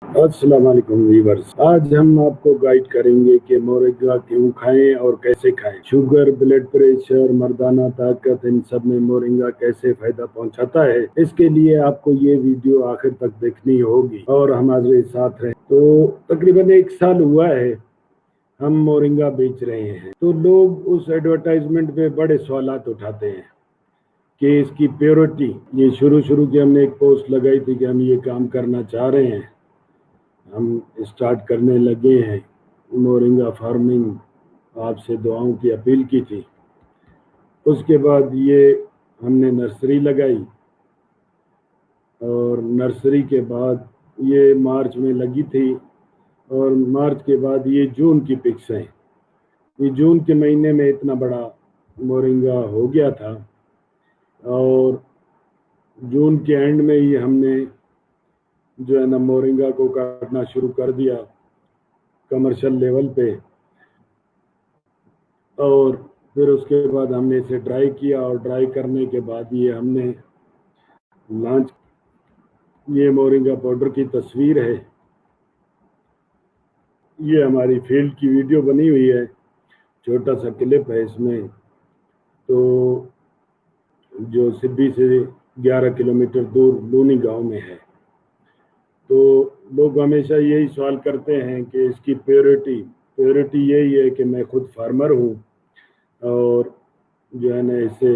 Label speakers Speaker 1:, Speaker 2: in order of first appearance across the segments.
Speaker 1: अस्सलाम वालेकुम व्यूअर्स। आज हम आपको गाइड करेंगे कि मोरिंगा क्यों खाएं और कैसे खाएं। शुगर, ब्लड प्रेशर, मर्दाना ताकत, इन सब में मोरिंगा कैसे फायदा पहुंचाता है, इसके लिए आपको ये वीडियो आखिर तक देखनी होगी और हमारे साथ रहें। तो तकरीबन 1 साल हुआ है हम मोरिंगा बेच रहे हैं, तो लोग उस एडवर्टाइजमेंट पे बड़े सवालात उठाते हैं कि इसकी प्योरिटी। ये शुरू शुरू की हमने एक पोस्ट लगाई थी कि हम ये काम करना चाह रहे हैं, हम स्टार्ट करने लगे हैं मोरिंगा फार्मिंग, आपसे दुआओं की अपील की थी। उसके बाद ये हमने नर्सरी लगाई और नर्सरी के बाद ये मार्च में लगी थी और मार्च के बाद ये जून की पिक्स हैं। ये जून के महीने में इतना बड़ा मोरिंगा हो गया था और जून के एंड में ही हमने जो है ना मोरिंगा को काटना शुरू कर दिया कमर्शियल लेवल पे। और फिर उसके बाद हमने इसे ड्राई किया और ड्राई करने के बाद ये हमने लॉन्च। ये मोरिंगा पाउडर की तस्वीर है, ये हमारी फील्ड की वीडियो बनी हुई है, छोटा सा क्लिप है इसमें। तो जो सिब्बी से 11 किलोमीटर दूर लूनी गांव में है। तो लोग हमेशा यही सवाल करते हैं कि इसकी प्योरिटी यही है कि मैं खुद फार्मर हूँ और जो है ना इसे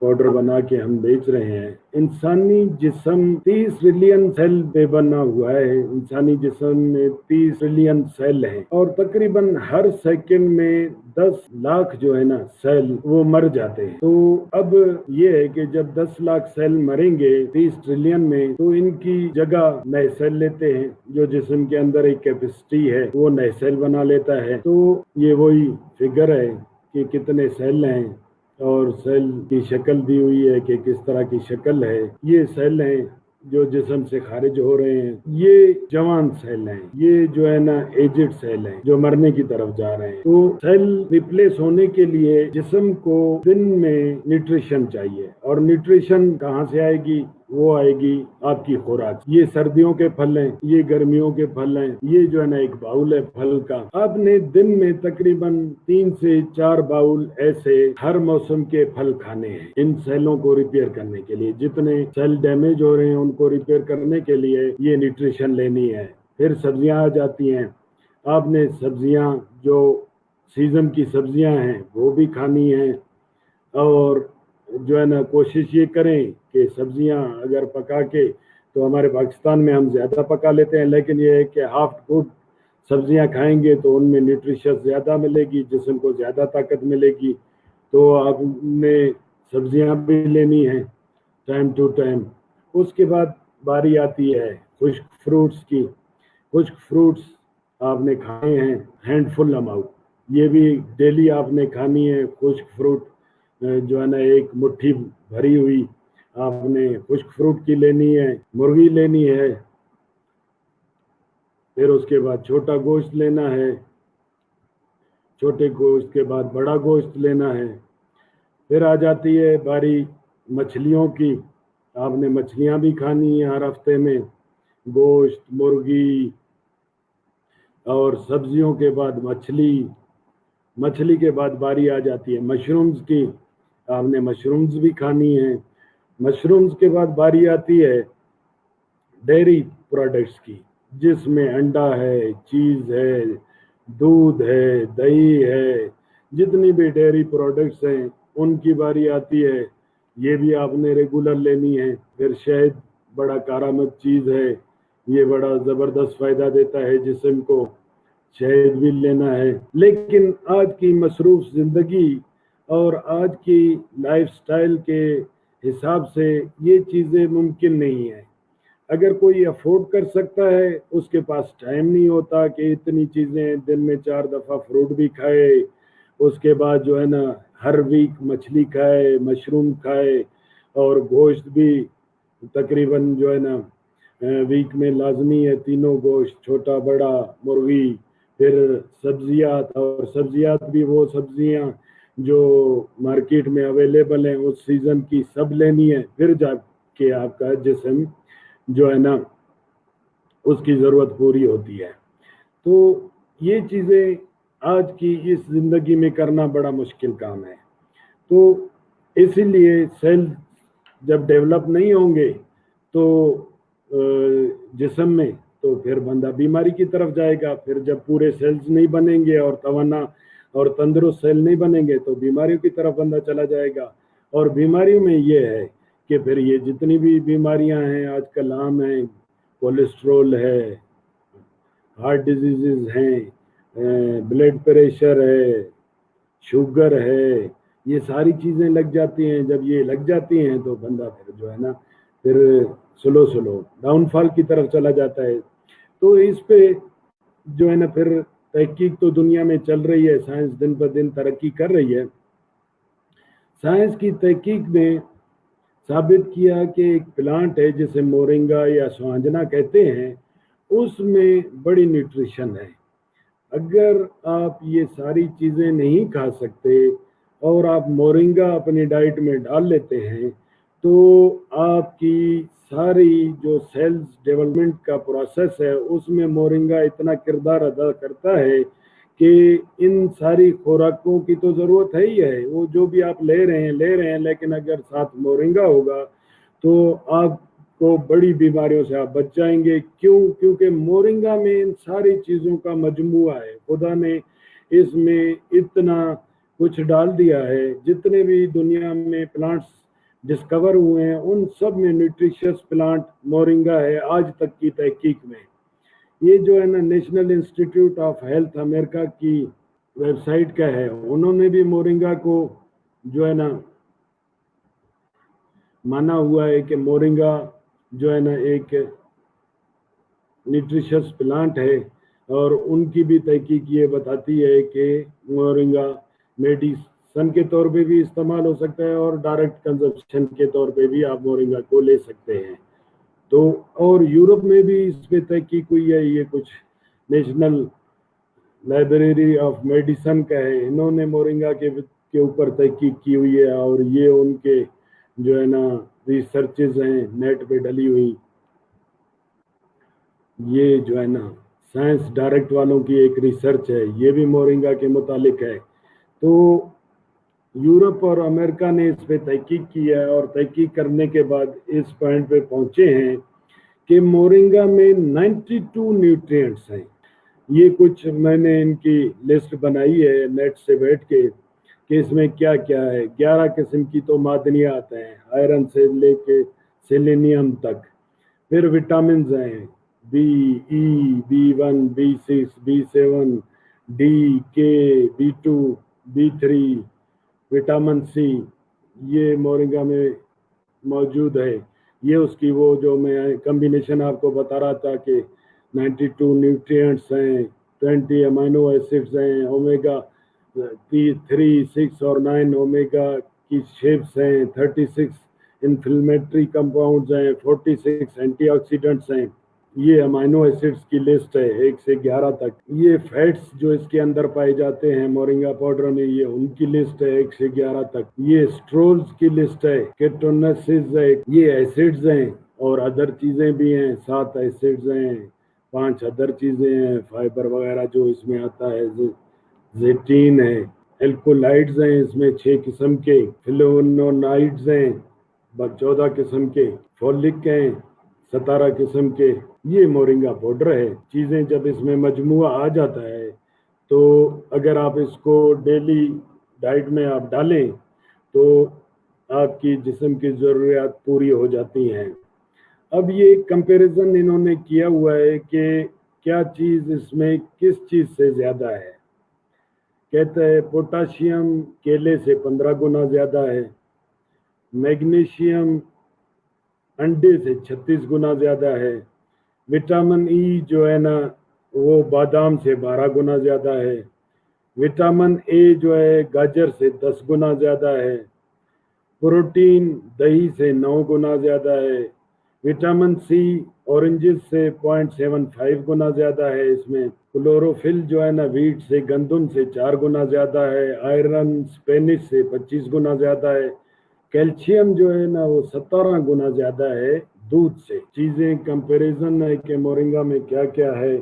Speaker 1: पाउडर बना के हम बेच रहे हैं। इंसानी जिस्म 30 ट्रिलियन सेल पे बना हुआ है। इंसानी जिस्म में 30 ट्रिलियन सेल हैं और तकरीबन हर सेकंड में 10 लाख जो है ना सेल वो मर जाते हैं। तो अब ये है कि जब 10 लाख सेल मरेंगे 30 ट्रिलियन में, तो इनकी जगह नए सेल लेते हैं। जो जिस्म के अंदर एक कैपेसिटी है वो नए सेल बना लेता है। तो ये वही फिगर है कि कितने सेल हैं और सेल की शक्ल दी हुई है कि किस तरह की शक्ल है। ये सेल हैं जो जिस्म से खारिज हो रहे हैं, ये जवान सेल हैं, ये जो है ना एजिड सेल हैं जो मरने की तरफ जा रहे हैं। तो सेल रिप्लेस होने के लिए जिस्म को दिन में न्यूट्रिशन चाहिए और न्यूट्रिशन कहाँ से आएगी? वो आएगी आपकी खुराक। ये सर्दियों के फल हैं, ये गर्मियों के फल हैं, ये जो है ना एक बाउल है फल का। आपने दिन में तकरीबन 3 से 4 बाउल ऐसे हर मौसम के फल खाने हैं इन सेलों को रिपेयर करने के लिए। जितने सेल डैमेज हो रहे हैं उनको रिपेयर करने के लिए ये न्यूट्रिशन लेनी है। फिर सब्जियां आ जाती हैं, आपने सब्जियां जो सीजन की सब्जियां हैं वो भी खानी है। और जो है ना कोशिश ये करें कि सब्जियां अगर पका के, तो हमारे पाकिस्तान में हम ज़्यादा पका लेते हैं, लेकिन ये है कि हाफ कुक सब्जियां खाएंगे तो उनमें न्यूट्रिशन ज़्यादा मिलेगी, जिस्म को ज़्यादा ताकत मिलेगी। तो आपने सब्जियां भी लेनी है टाइम टू टाइम। उसके बाद बारी आती है खुश्क फ्रूट्स की। खुश्क फ्रूट्स आपने खाए हैं हैंडफुल अमाउंट, ये भी डेली आपने खानी है। खुश्क फ्रूट जो है ना एक मुट्ठी भरी हुई आपने खुश्क फ्रूट की लेनी है, मुर्गी लेनी है। फिर उसके बाद छोटा गोश्त लेना है, छोटे गोश्त के बाद बड़ा गोश्त लेना है। फिर आ जाती है बारी मछलियों की, आपने मछलियां भी खानी है हर हफ्ते में, गोश्त, मुर्गी। और सब्जियों के बाद मछली के बाद बारी आ जाती है मशरूम्स की, आपने मशरूम्स भी खानी है। मशरूम्स के बाद बारी आती है डेयरी प्रोडक्ट्स की, जिसमें अंडा है, चीज़ है, दूध है, दही है, जितनी भी डेयरी प्रोडक्ट्स हैं उनकी बारी आती है। ये भी आपने रेगुलर लेनी है। फिर शहद बड़ा कारामद चीज़ है, ये बड़ा ज़बरदस्त फ़ायदा देता है जिस्म को, शहद भी लेना है। लेकिन आज की मसरूफ़ ज़िंदगी और आज की लाइफस्टाइल के हिसाब से ये चीज़ें मुमकिन नहीं है। अगर कोई अफोर्ड कर सकता है, उसके पास टाइम नहीं होता कि इतनी चीज़ें दिन में 4 दफ़ा फ्रूट भी खाए, उसके बाद जो है ना हर वीक मछली खाए, मशरूम खाए और गोश्त भी तकरीबन जो है ना वीक में लाजमी है, तीनों गोश्त, छोटा बड़ा, मुर्गी। फिर सब्जियात, और सब्जियात भी वो सब्जियां जो मार्केट में अवेलेबल हैं उस सीज़न की सब लेनी है। फिर जाके आपका जिस्म जो है ना اس کی ضرورت پوری ہوتی ہے. تو یہ چیزیں آج کی اس زندگی میں کرنا بڑا مشکل کام ہے. تو اسی لیے سیل جب ڈیولپ نہیں ہوں گے تو جسم میں تو پھر بندہ بیماری کی طرف جائے گا. پھر جب پورے سیلز نہیں بنیں گے اور توانا اور تندرست سیل نہیں بنیں گے تو بیماریوں کی طرف بندہ چلا جائے گا. اور بیماریوں میں یہ ہے کہ پھر یہ جتنی بھی بیماریاں ہیں آج کل عام ہیں، کولیسٹرول ہے، ہارٹ ڈیزیزز ہیں، بلڈ پریشر ہے، شوگر ہے، یہ ساری چیزیں لگ جاتی ہیں. جب یہ لگ جاتی ہیں تو بندہ پھر جو ہے نا پھر سلو ڈاؤن فال کی طرف چلا جاتا ہے. تو اس پہ جو ہے نا پھر تحقیق تو دنیا میں چل رہی ہے، سائنس دن پر دن ترقی کر رہی ہے. سائنس کی تحقیق نے ثابت کیا کہ ایک پلانٹ ہے جسے مورنگا یا سوانجنا کہتے ہیں، اس میں بڑی نیوٹریشن ہے. اگر آپ یہ ساری چیزیں نہیں کھا سکتے اور آپ مورنگا اپنی ڈائٹ میں ڈال لیتے ہیں تو آپ کی ساری جو سیلز ڈیولپمنٹ کا پروسیس ہے اس میں مورنگا اتنا کردار ادا کرتا ہے کہ ان ساری خوراکوں کی تو ضرورت ہے ہی ہے، وہ جو بھی آپ لے رہے ہیں، لیکن اگر ساتھ مورنگا ہوگا تو آپ کو بڑی بیماریوں سے آپ بچ جائیں گے. کیونکہ مورنگا میں ان ساری چیزوں کا مجموعہ ہے. خدا نے اس میں اتنا کچھ ڈال دیا ہے، جتنے بھی دنیا میں پلانٹس ڈسکور ہوئے ہیں ان سب میں نیوٹریشس پلانٹ مورنگا ہے آج تک کی تحقیق میں. یہ جو ہے نا نیشنل انسٹیٹیوٹ آف ہیلتھ امریکہ کی ویب سائٹ کا ہے، انہوں نے بھی مورنگا کو جو ہے نا مانا ہوا ہے کہ مورنگا جو ہے نا ایک نیوٹریشس پلانٹ ہے. اور ان کی بھی تحقیق یہ بتاتی ہے کہ مورنگا میڈیسن کے طور پہ بھی استعمال ہو سکتا ہے اور ڈائریکٹ کنزمپشن کے طور پہ بھی آپ مورنگا کو لے سکتے ہیں. تو اور یورپ میں بھی اس پہ تحقیق ہوئی ہے، یہ کچھ نیشنل لائبریری آف میڈیسن کا ہے، انہوں نے مورنگا کے اوپر تحقیق کی ہوئی ہے اور یہ ان کے جو ہے نا ریسرچز ہیں نیٹ پہ ڈلی ہوئی. یہ جو ہے نا سائنس ڈائریکٹ والوں کی ایک ریسرچ ہے، یہ بھی مورنگا کے متعلق ہے. تو یورپ اور امریکہ نے اس پہ تحقیق کی ہے اور تحقیق کرنے کے بعد اس پوائنٹ پہ پہنچے ہیں کہ مورنگا میں 92 نیوٹرینٹس ہیں. یہ کچھ میں نے ان کی لسٹ بنائی ہے نیٹ سے بیٹھ کے کہ اس میں کیا کیا ہے. 11 قسم کی تو معدنیات ہیں، آئرن سے لے کے سیلینیم تک. پھر وٹامنز ہیں، be, E, B1، B6، B7، D, کے، B2، B3، وٹامن سی، یہ مورنگا میں موجود ہے. یہ اس کی وہ جو میں کمبینیشن آپ کو بتا رہا تھا کہ 92 نیوٹرینٹس ہیں، 20 امینو ایسڈز ہیں، اومیگا 3، 6 اور 9 اومیگا کی شیپس ہیں، 36 انفلیمیٹری کمپاؤنڈز ہیں، 46 اینٹی آکسیڈنٹس ہیں. یہ امینو ایسڈز کی لسٹ ہے 1 سے 11 تک. یہ فیٹس جو اس کے اندر پائے جاتے ہیں مورنگا پاؤڈر میں، یہ ان کی لسٹ ہے 1 سے 11 تک. یہ اسٹرولز کی لسٹ ہے، کیٹونسز ہے، یہ ایسڈز ہیں اور ادر چیزیں بھی ہیں، 7 ایسڈز ہیں، 5 ادر چیزیں ہیں، فائبر وغیرہ جو اس میں آتا ہے، زیٹین ہے، الکولائڈز ہیں اس میں 6 قسم کے، فلونونائڈز ہیں 14 قسم کے، فولک ہیں 17 قسم کے. یہ مورنگا پاؤڈر ہے. چیزیں جب اس میں مجموعہ آ جاتا ہے تو اگر آپ اس کو ڈیلی ڈائٹ میں آپ ڈالیں تو آپ کی جسم کی ضروریات پوری ہو جاتی ہیں. اب یہ کمپیریزن انہوں نے کیا ہوا ہے کہ کیا چیز اس میں کس چیز سے زیادہ ہے. کہتا ہے پوٹاشیم کیلے سے 15 گنا زیادہ ہے، میگنیشیم انڈے سے 36 گنا زیادہ ہے، وٹامن ای جو ہے نا وہ بادام سے 12 گنا زیادہ ہے، وٹامن اے جو ہے گاجر سے 10 گنا زیادہ ہے، پروٹین دہی سے 9 گنا زیادہ ہے، وٹامن سی اورنجز سے 0.75 گنا زیادہ ہے. اس میں کلوروفل جو ہے نا ویٹ سے گندم سے 4 گنا زیادہ ہے، آئرن اسپینش سے 25 گنا زیادہ ہے، کیلشیم جو ہے نا وہ 17 گنا زیادہ ہے दूध से। चीजें कंपैरिजन है कि मोरिंगा में क्या क्या है।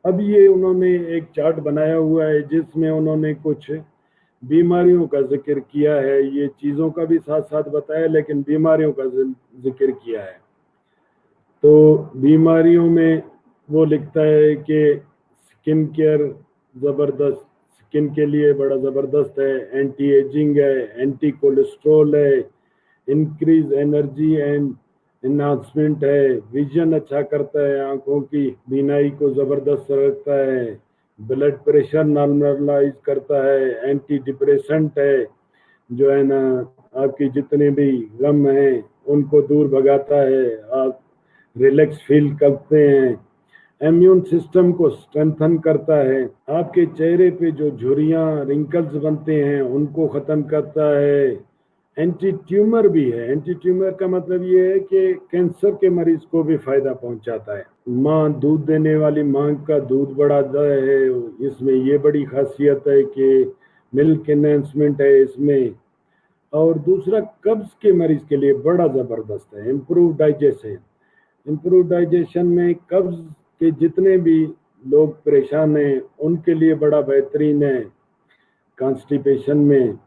Speaker 1: अब ये उन्होंने एक चार्ट बनाया हुआ है जिसमें उन्होंने कुछ बीमारियों का जिक्र किया है, ये चीजों का भी साथ साथ बताया लेकिन बीमारियों का जिक्र किया है। तो बीमारियों में वो लिखता है कि स्किन केयर जबरदस्त, स्किन के लिए बड़ा जबरदस्त है, एंटी एजिंग है, एंटी कोलेस्ट्रॉल है, इंक्रीज एनर्जी एंड एनहांसमेंट है, विजन अच्छा करता है, आंखों की बीनाई को जबरदस्त रखता है, ब्लड प्रेशर नॉर्मलाइज करता है, एंटी डिप्रेसेंट है, जो है ना आपकी जितने भी गम हैं उनको दूर भगाता है, आप रिलैक्स फील करते हैं, इम्यून सिस्टम को स्ट्रेंथन करता है, आपके चेहरे पे जो झुर्रियां रिंकल्स बनते हैं उनको खत्म करता है, एंटी ट्यूमर भी है। एंटी ट्यूमर का मतलब ये है कि कैंसर के मरीज को भी फायदा पहुंचाता है। माँ दूध देने वाली माँ का दूध बढ़ाता है, इसमें ये बड़ी खासियत है कि मिल्क एनहांसमेंट है इसमें। और दूसरा कब्ज के मरीज के लिए बड़ा जबरदस्त है, इम्प्रूव डाइजेशन। इम्प्रूव डाइजेशन में कब्ज के जितने भी लोग परेशान हैं उनके लिए बड़ा बेहतरीन है। कॉन्स्टिपेशन में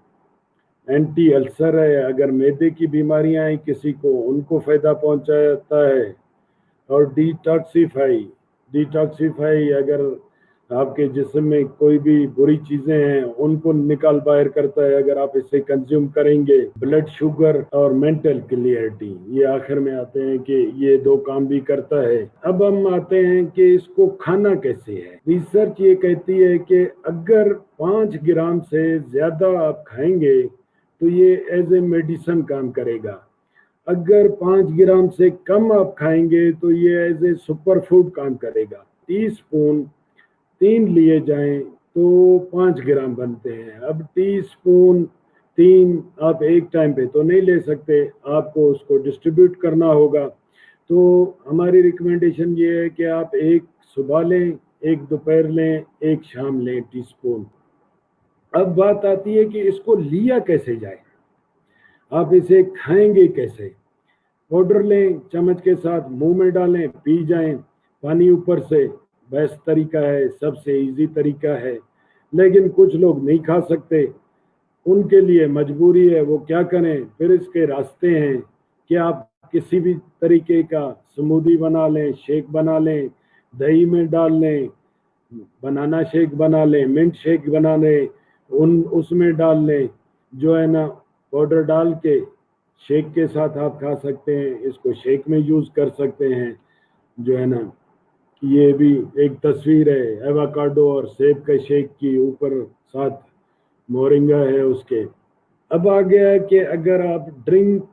Speaker 1: एंटी अल्सर है, अगर मैदे की बीमारियां हैं किसी को उनको फायदा पहुंचाता है। और डिटॉक्सीफाई अगर आपके जिस्म में कोई भी बुरी चीजें हैं उनको निकाल बाहर करता है अगर आप इसे कंज्यूम करेंगे। ब्लड शुगर और मेंटल क्लियरिटी, ये आखिर में आते हैं कि ये दो काम भी करता है। अब हम आते हैं कि इसको खाना कैसे है। रिसर्च ये कहती है कि अगर 5 ग्राम से ज्यादा आप खाएंगे तो ये एज ए मेडिसिन काम करेगा। अगर 5 ग्राम से कम आप खाएंगे तो ये एज ए सुपर फूड काम करेगा। टी स्पून 3 लिए जाएं तो 5 ग्राम बनते हैं। अब टी स्पून 3 आप एक टाइम पे तो नहीं ले सकते, आपको उसको डिस्ट्रीब्यूट करना होगा। तो हमारी रिकमेंडेशन ये है कि आप एक सुबह लें, एक दोपहर लें, एक शाम लें टी स्पून। अब बात आती है कि इसको लिया कैसे जाए, आप इसे खाएंगे कैसे। पाउडर लें, चम्मच के साथ मुंह में डालें, पी जाएं, पानी ऊपर से, बेस्ट तरीका है, सबसे इजी तरीका है। लेकिन कुछ लोग नहीं खा सकते, उनके लिए मजबूरी है, वो क्या करें। फिर इसके रास्ते हैं कि आप किसी भी तरीके का स्मूदी बना लें, शेक बना लें, दही में डाल लें, बनाना शेक बना लें, मिंट शेक बना लें, उसमें डाल लें, जो है ना पाउडर डाल के शेक के साथ आप खा सकते हैं। इसको शेक में यूज कर सकते हैं। जो है ना ये भी एक तस्वीर है एवोकाडो और सेब के शेक की, ऊपर साथ मोरिंगा है उसके। अब आ गया है कि अगर आप ड्रिंक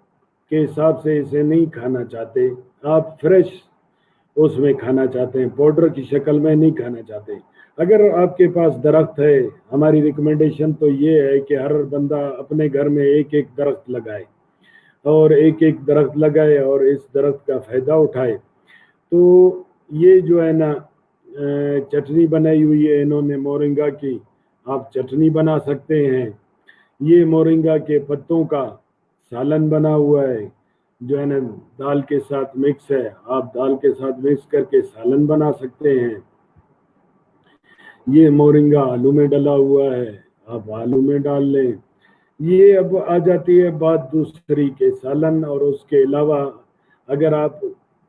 Speaker 1: के हिसाब से इसे नहीं खाना चाहते, आप फ्रेश उसमें खाना चाहते हैं, पाउडर की शक्ल में नहीं खाना चाहते, अगर आपके पास दरख्त है, हमारी रिकमेंडेशन तो ये है कि हर बंदा अपने घर में एक एक दरख्त लगाए और एक एक दरख्त लगाए और इस दरख्त का फायदा उठाए। तो ये जो है ना चटनी बनाई हुई है इन्होंने मोरिंगा की, आप चटनी बना सकते हैं। ये मोरिंगा के पत्तों का सालन बना हुआ है, जो है ना दाल के साथ मिक्स है, आप दाल के साथ मिक्स करके सालन बना सकते हैं। ये मोरिंगा आलू में डला हुआ है, आप आलू में डाल लें। ये अब आ जाती है बात दूसरी के सालन। और उसके अलावा अगर आप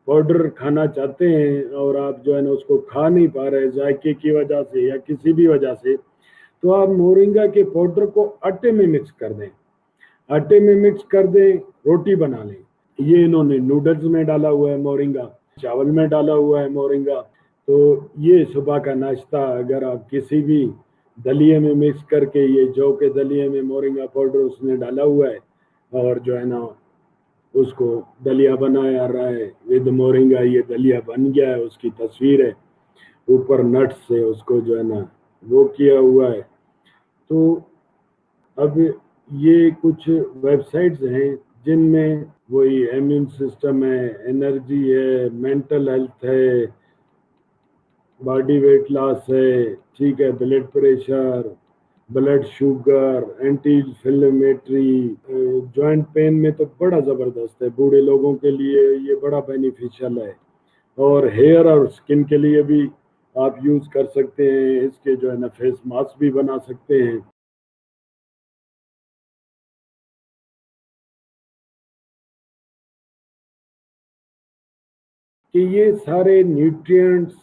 Speaker 1: पाउडर खाना चाहते हैं और आप जो है ना उसको खा नहीं पा रहे जायके की वजह से या किसी भी वजह से, तो आप मोरिंगा के पाउडर को आटे में मिक्स कर दें, आटे में मिक्स कर दें, रोटी बना लें। ये इन्होंने नूडल्स में डाला हुआ है मोरिंगा, चावल में डाला हुआ है मोरिंगा। तो ये सुबह का नाश्ता अगर आप किसी भी दलिए में मिक्स करके, ये जौ के दलिए में मोरिंगा पाउडर उसने डाला हुआ है और जो है ना उसको दलिया बनाया रहा है विद मोरिंगा, ये दलिया बन गया है, उसकी तस्वीर है, ऊपर नट्स से उसको जो है ना वो किया हुआ है। तो अब ये कुछ वेबसाइट्स हैं जिनमें वही इम्यून सिस्टम है, एनर्जी है, मेंटल हेल्थ है, बॉडी वेट लॉस है, ठीक है, blood pressure, blood sugar, anti inflammatory, joint pain میں تو بڑا زبردست ہے، بوڑھے لوگوں کے لیے یہ بڑا بینیفیشل ہے، اور ہیئر اور سکن کے لیے بھی آپ یوز کر سکتے ہیں، اس کے جو ہے نا فیس ماسک بھی بنا سکتے ہیں۔ کہ یہ سارے نیوٹرینٹس،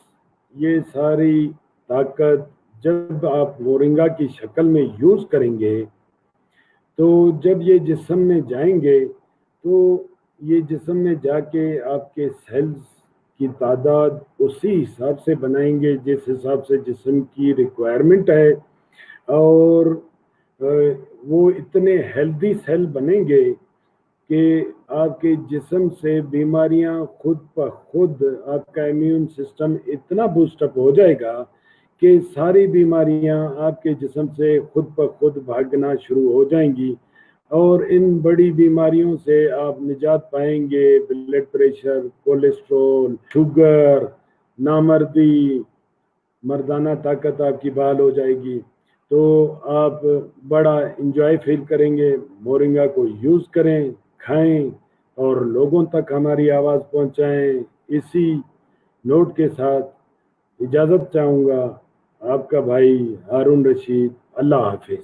Speaker 1: یہ ساری طاقت جب آپ مورنگا کی شکل میں یوز کریں گے تو جب یہ جسم میں جائیں گے تو یہ جسم میں جا کے آپ کے سیلز کی تعداد اسی حساب سے بنائیں گے جس حساب سے جسم کی ریکوائرمنٹ ہے، اور وہ اتنے ہیلدی سیل بنیں گے کہ آپ کے جسم سے بیماریاں خود بخود، آپ کا امیون سسٹم اتنا بوسٹ اپ ہو جائے گا کہ ساری بیماریاں آپ کے جسم سے خود بخود بھاگنا شروع ہو جائیں گی، اور ان بڑی بیماریوں سے آپ نجات پائیں گے، بلڈ پریشر، کولیسٹرول، شوگر، نامردی، مردانہ طاقت آپ کی بحال ہو جائے گی، تو آپ بڑا انجوائے فیل کریں گے۔ مورنگا کو یوز کریں، کھائیں اور لوگوں تک ہماری آواز پہنچائیں۔ اسی نوٹ کے ساتھ اجازت چاہوں گا، آپ کا بھائی ہارون رشید۔ اللہ حافظ۔